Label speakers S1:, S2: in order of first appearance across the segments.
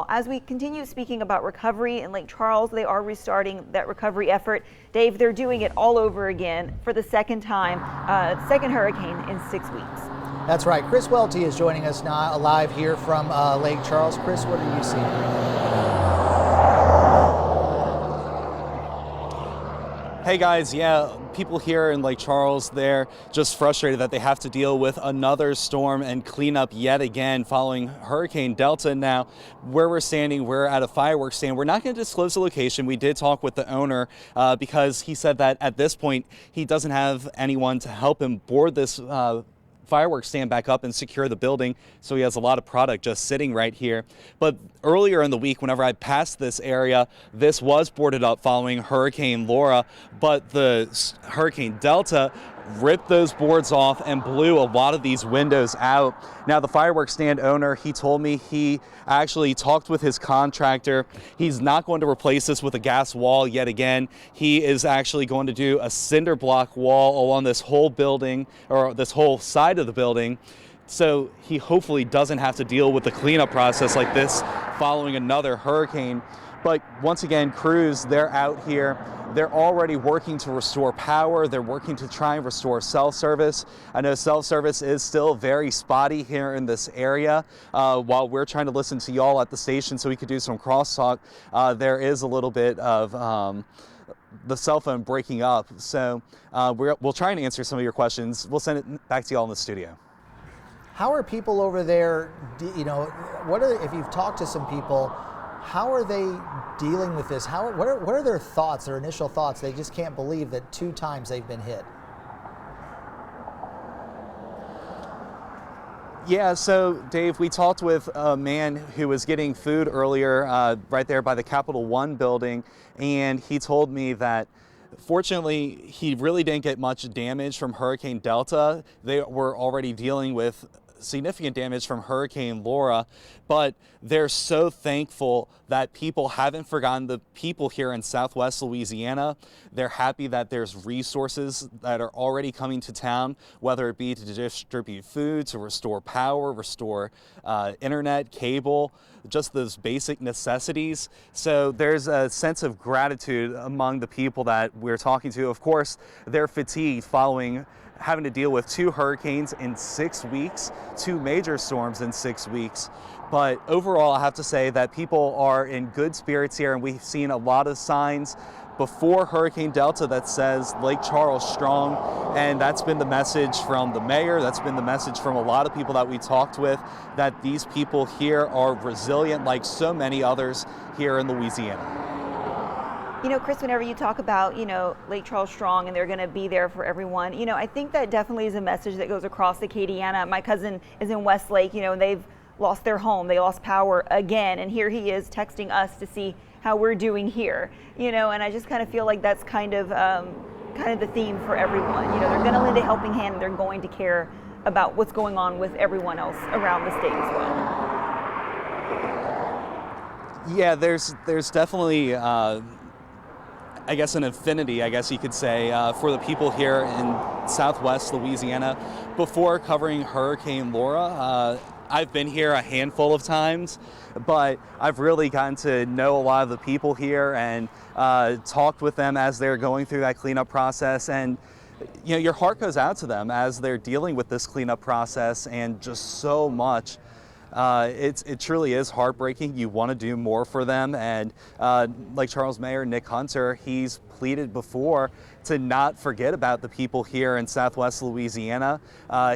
S1: As we continue speaking about recovery in Lake Charles, they are restarting that recovery effort. Dave, they're doing it all over again for the second time, second hurricane in 6 weeks.
S2: That's right. Chris Welty is joining us now live here from Lake Charles. Chris, what are you seeing?
S3: Hey guys, yeah, people here in Lake Charles, they're just frustrated that they have to deal with another storm and clean up yet again following Hurricane Delta. Now, where we're standing, we're at a fireworks stand. We're not going to disclose the location. We did talk with the owner because he said that at this point, he doesn't have anyone to help him board this fireworks stand back up and secure the building, so he has a lot of product just sitting right here. But earlier in the week, whenever I passed this area, this was boarded up following Hurricane Laura, but the Hurricane Delta ripped those boards off and blew a lot of these windows out. Now, the fireworks stand owner, he told me he actually talked with his contractor. He's not going to replace this with a gas wall yet again. He is actually going to do a cinder block wall along this whole building, or this whole side of the building, so he hopefully doesn't have to deal with the cleanup process like this following another hurricane. But once again, crews, they're out here. They're already working to restore power. They're working to try and restore cell service. I know cell service is still very spotty here in this area. While we're trying to listen to y'all at the station so we could do some crosstalk, there is a little bit of the cell phone breaking up. So we'll try and answer some of your questions. We'll send it back to y'all in the studio.
S2: How are people over there, if you've talked to some people, how are they dealing with this? What are their thoughts, their initial thoughts? They just can't believe that 2 times they've been hit.
S3: Yeah, so Dave, we talked with a man who was getting food earlier right there by the Capital One building, and he told me that fortunately he really didn't get much damage from Hurricane Delta. They were already dealing with significant damage from Hurricane Laura, but they're so thankful that people haven't forgotten the people here in Southwest Louisiana. They're happy that there's resources that are already coming to town, whether it be to distribute food, to restore power, restore internet, cable, just those basic necessities. So there's a sense of gratitude among the people that we're talking to. Of course, they're fatigued following having to deal with 2 hurricanes in 6 weeks, 2 major storms in 6 weeks. But overall, I have to say that people are in good spirits here, and we've seen a lot of signs before Hurricane Delta that says Lake Charles strong, and that's been the message from the mayor, that's been the message from a lot of people that we talked with, that these people here are resilient like so many others here in Louisiana.
S1: You know, Chris, whenever you talk about, Lake Charles strong and they're going to be there for everyone, I think that definitely is a message that goes across Acadiana. My cousin is in Westlake, and they've lost their home. They lost power again. And here he is texting us to see how we're doing here, and I just kind of feel like that's kind of the theme for everyone. They're going to lend a helping hand, and they're going to care about what's going on with everyone else around the state as well.
S3: Yeah, there's definitely I guess an affinity, I guess you could say, for the people here in Southwest Louisiana. Before covering Hurricane Laura, I've been here a handful of times, but I've really gotten to know a lot of the people here and talked with them as they're going through that cleanup process. And your heart goes out to them as they're dealing with this cleanup process, and just so much. It truly is heartbreaking. You want to do more for them, and Lake Charles Mayor Nick Hunter, he's pleaded before to not forget about the people here in Southwest Louisiana.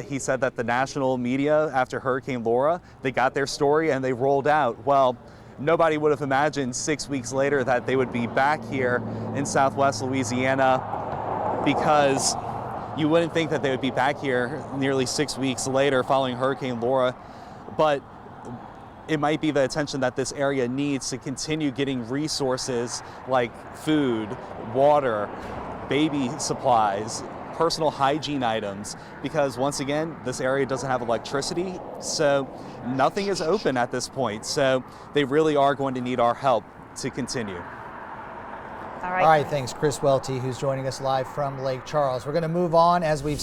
S3: He said that the national media, after Hurricane Laura, they got their story and they rolled out. Well, nobody would have imagined 6 weeks later that they would be back here in Southwest Louisiana, because you wouldn't think that they would be back here nearly 6 weeks later following Hurricane Laura. But it might be the attention that this area needs to continue getting resources like food, water, baby supplies, personal hygiene items, because once again, this area doesn't have electricity, so nothing is open at this point. So they really are going to need our help to continue.
S2: All right, thanks, Chris Welty, who's joining us live from Lake Charles. We're going to move on as we've